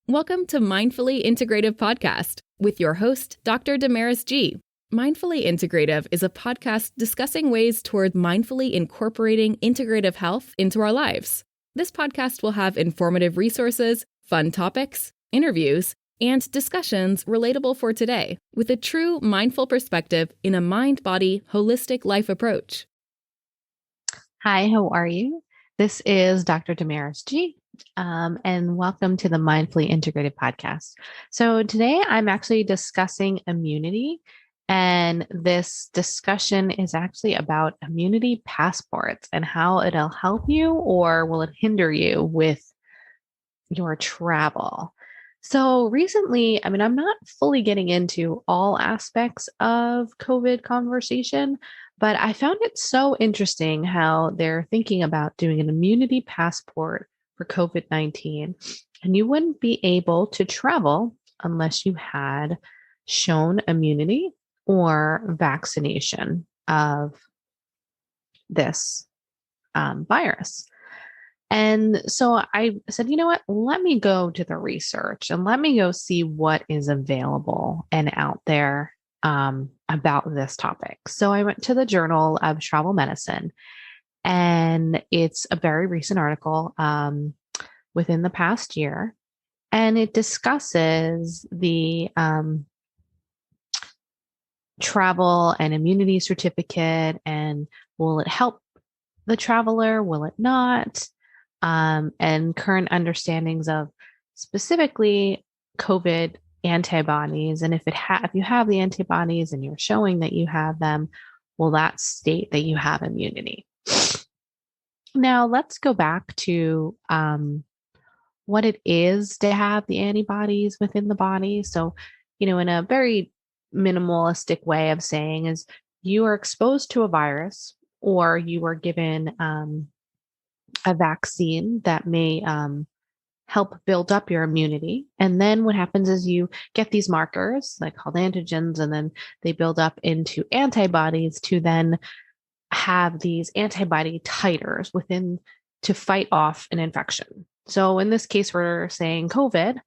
Welcome to Mindfully Integrative Podcast with your host, Dr. Damaris G. Mindfully Integrative is a podcast discussing ways toward mindfully incorporating integrative health into our lives. This podcast will have informative resources, fun topics, interviews, and discussions relatable for today with a true mindful perspective in a mind-body holistic life approach. Hi, how are you? This is Dr. Damaris G. And welcome to the Mindfully Integrative Podcast. So today I'm actually discussing immunity, and this discussion is actually about immunity passports and how it'll help you or will it hinder you with your travel. So recently, I'm not fully getting into all aspects of COVID conversation, but I found it so interesting how they're thinking about doing an immunity passport for COVID-19. And you wouldn't be able to travel unless you had shown immunity or vaccination of this virus. And so I said, you know what, let me go to the research and let me go see what is available and out there about this topic. So I went to the Journal of Travel Medicine, and it's a very recent article within the past year. And it discusses the travel and immunity certificate, and will it help the traveler? Will it not? And current understandings of specifically COVID antibodies. And if you have the antibodies and you're showing that you have them, will that state that you have immunity? Now let's go back to what it is to have the antibodies within the body. So, in a very minimalistic way of saying is you are exposed to a virus, or you are given a vaccine that may help build up your immunity. And then what happens is you get these markers, like called antigens, and then they build up into antibodies to then have these antibody titers within to fight off an infection. So in this case, we're saying COVID.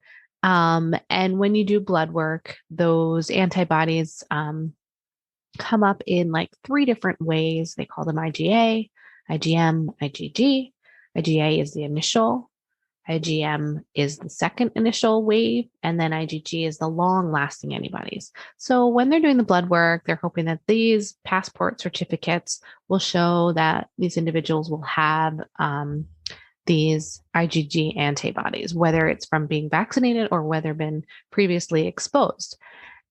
And when you do blood work, those antibodies come up in like 3 different ways. They call them IgA, IgM, IgG. IgA is the initial, IgM is the second initial wave, and then IgG is the long-lasting antibodies. So when they're doing the blood work, they're hoping that these passport certificates will show that these individuals will have these IgG antibodies, whether it's from being vaccinated or whether been previously exposed.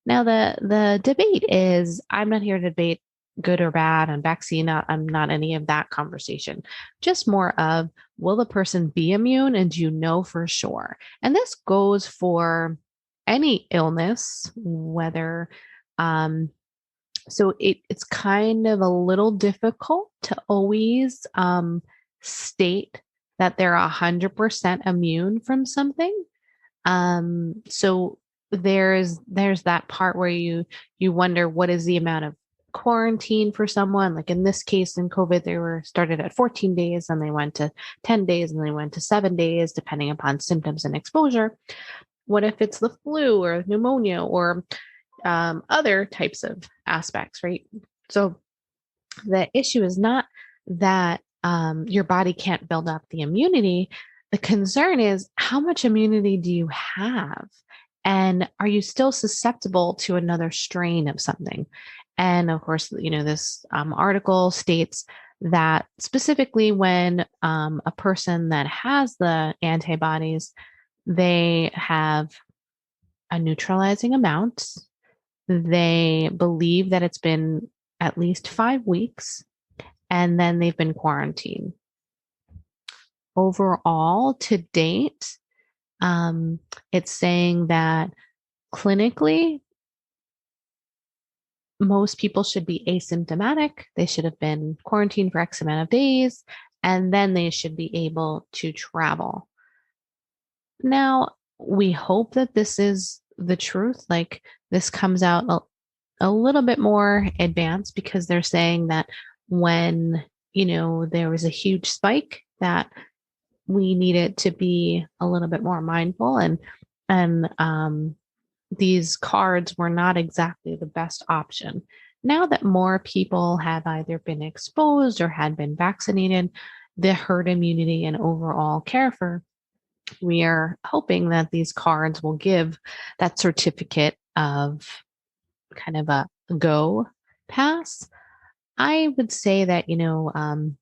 Now, the debate is, I'm not here to debate good or bad on vaccine. I'm not any of that conversation. Just more of, will the person be immune, and do you know for sure? And this goes for any illness, whether, so it's kind of a little difficult to always state that they're 100% immune from something. So there's that part where you wonder, what is the amount of quarantine for someone? Like in this case, in COVID, they were started at 14 days, and they went to 10 days, and they went to 7 days, depending upon symptoms and exposure. What if it's the flu or pneumonia or other types of aspects, right? So the issue is not that your body can't build up the immunity. The concern is, how much immunity do you have? And are you still susceptible to another strain of something? And of course, this article states that specifically when a person that has the antibodies, they have a neutralizing amount. They believe that it's been at least 5 weeks, and then they've been quarantined. Overall, to date, it's saying that clinically, most people should be asymptomatic. They should have been quarantined for X amount of days, and then they should be able to travel. Now, we hope that this is the truth. Like, this comes out a little bit more advanced, because they're saying that when, there was a huge spike, that we needed to be a little bit more mindful. And And these cards were not exactly the best option. Now that more people have either been exposed or had been vaccinated, the herd immunity and overall care for, we are hoping that these cards will give that certificate of kind of a go pass. I would say that, you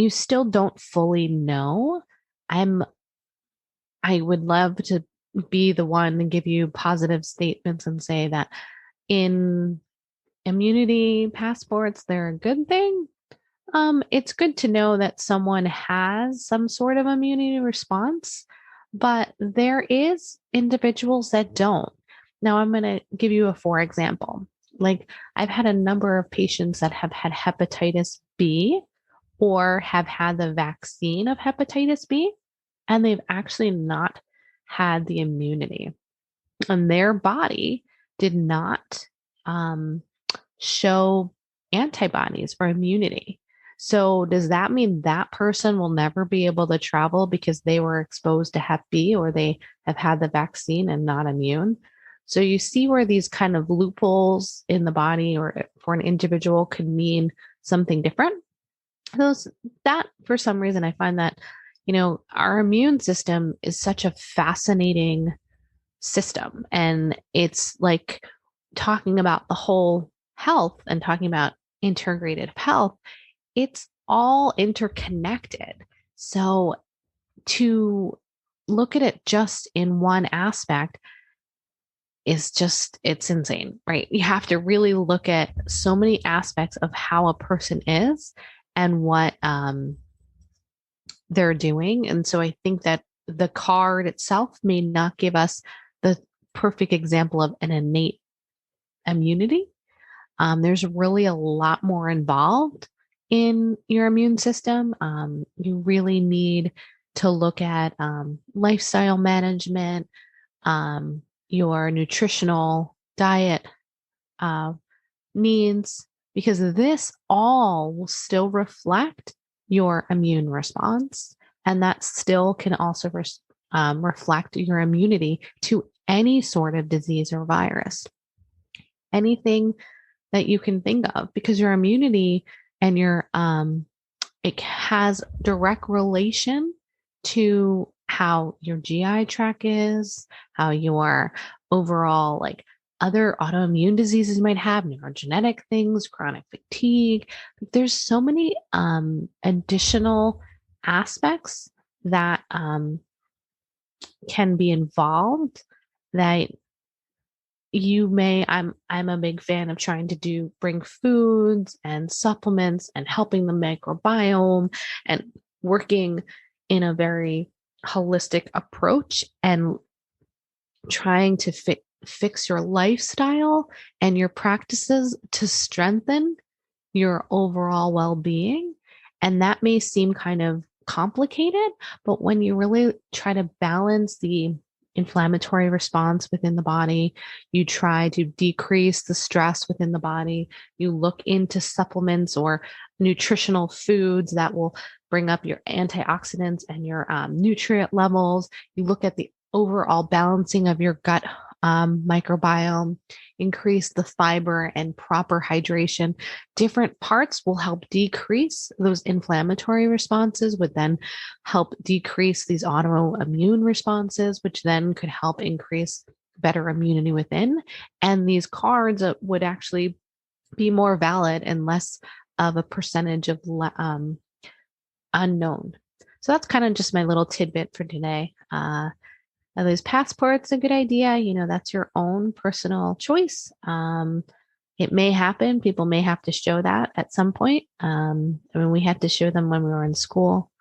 still don't fully know. I would love to be the one to give you positive statements and say that in immunity passports, they're a good thing. It's good to know that someone has some sort of immunity response, but there is individuals that don't. Now, I'm going to give you a for example. Like, I've had a number of patients that have had hepatitis B or have had the vaccine of hepatitis B, and they've actually not had the immunity. And their body did not show antibodies or immunity. So, does that mean that person will never be able to travel because they were exposed to Hep B or they have had the vaccine and not immune? So, you see where these kind of loopholes in the body or for an individual could mean something different. Those that for some reason I find that our immune system is such a fascinating system, and it's like talking about the whole health and talking about integrative health. It's all interconnected. So to look at it just in one aspect it's insane, right? You have to really look at so many aspects of how a person is and what they're doing. And so I think that the card itself may not give us the perfect example of an innate immunity. There's really a lot more involved in your immune system. You really need to look at lifestyle management, your nutritional diet needs, because this all will still reflect your immune response. And that still can also reflect your immunity to any sort of disease or virus, anything that you can think of, because your immunity and it has direct relation to how your GI tract is, how your overall other autoimmune diseases you might have, neurogenetic things, chronic fatigue. There's so many additional aspects that can be involved that I'm a big fan of trying to bring foods and supplements and helping the microbiome and working in a very holistic approach and trying to fix your lifestyle and your practices to strengthen your overall well-being. And that may seem kind of complicated, but when you really try to balance the inflammatory response within the body, you try to decrease the stress within the body, you look into supplements or nutritional foods that will bring up your antioxidants and your nutrient levels, you look at the overall balancing of your gut microbiome, increase the fiber and proper hydration. Different parts will help decrease those inflammatory responses, would then help decrease these autoimmune responses, which then could help increase better immunity within. And these cards would actually be more valid and less of a percentage of unknown. So that's kind of just my little tidbit for today. Are those passports a good idea? That's your own personal choice. It may happen. People may have to show that at some point. We had to show them when we were in school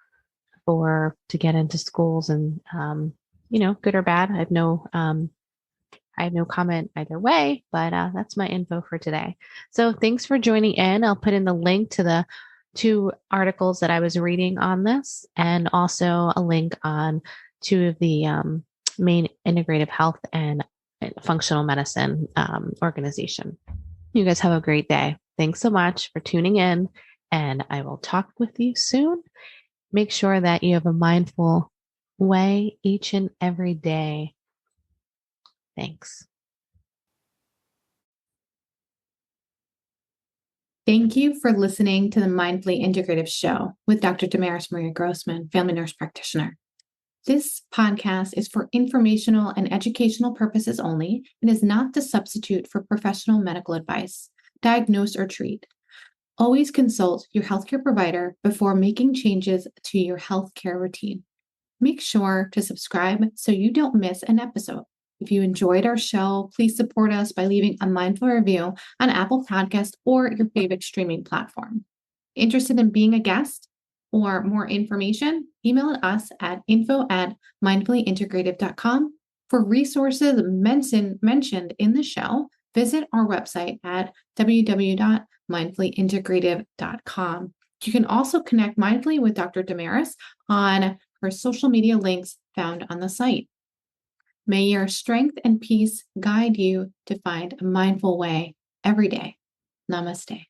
to get into schools, and good or bad. I have no comment either way. But that's my info for today. So thanks for joining in. I'll put in the link to the 2 articles that I was reading on this, and also a link on 2 of the main integrative health and functional medicine organization. You guys have a great day. Thanks so much for tuning in, and I will talk with you soon. Make sure that you have a mindful way each and every day. Thanks. Thank you for listening to the Mindfully Integrative Show with Dr. Damaris Maria Grossman, family nurse practitioner. This podcast is for informational and educational purposes only and is not to substitute for professional medical advice, diagnose, or treat. Always consult your healthcare provider before making changes to your healthcare routine. Make sure to subscribe so you don't miss an episode. If you enjoyed our show, please support us by leaving a mindful review on Apple Podcasts or your favorite streaming platform. Interested in being a guest or more information? Email us at info@mindfullyintegrative.com. For resources mentioned in the show, visit our website at www.mindfullyintegrative.com. You can also connect mindfully with Dr. Damaris on her social media links found on the site. May your strength and peace guide you to find a mindful way every day. Namaste.